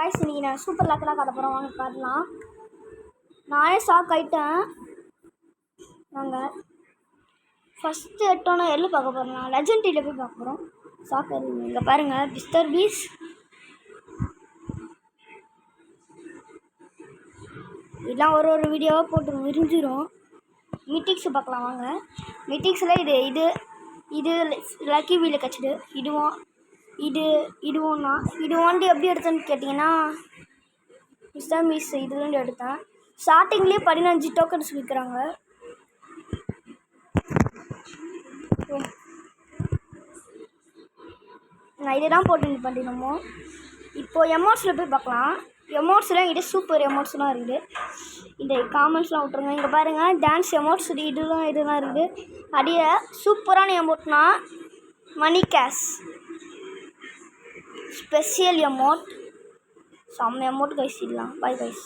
Guys இன்றைக்கி நான் super லக்கெல்லாம் காட்ட போகிறோம். வாங்க காட்டலாம். நானே ஷாக் ஆகிட்டேன். நாங்கள் ஃபஸ்ட்டு எட்டோன்னா எள்ளு பார்க்க போகிறோம். நான் லெஜண்ட் டிவியில் போய் பார்க்க போகிறோம். ஷாக் ஆகிடுங்க. இங்கே பாருங்கள், மிஸ்டர் பீஸ் இதெல்லாம் ஒரு வீடியோவாக போட்டு விரிஞ்சிடும். மிட்டிக்ஸ் பார்க்கலாம் வாங்க. மிட்டிக்ஸில் இது லக்கி வீல் கச்சிடு. இது வண்டி எப்படி எடுத்தேன்னு கேட்டிங்கன்னா, மிஸ்டர் மிஸ் இதுலேருந்து எடுத்தேன். ஸ்டார்டிங்லேயே 15 டோக்கன்ஸ் விற்கிறாங்க. நான் இதை தான் போட்டு இது பண்ணிடணுமோ. இப்போது எமௌண்ட்ஸில் போய் பார்க்கலாம். எமௌண்ட்ஸ்லாம் இது சூப்பர் எமௌண்ட்ஸ்லாம் இருக்குது. இந்த காமெண்ட்ஸ்லாம் விட்ருங்க. இங்கே பாருங்கள், டான்ஸ் எமௌண்ட்ஸ் இதெல்லாம் இருக்குது. அடியே சூப்பரான எமௌண்ட்னா மணி கேஷ் ஸ்பெஷல் எமௌண்ட். செம்ம எமௌண்ட் கைஸ். இல்லலாம். Bye guys.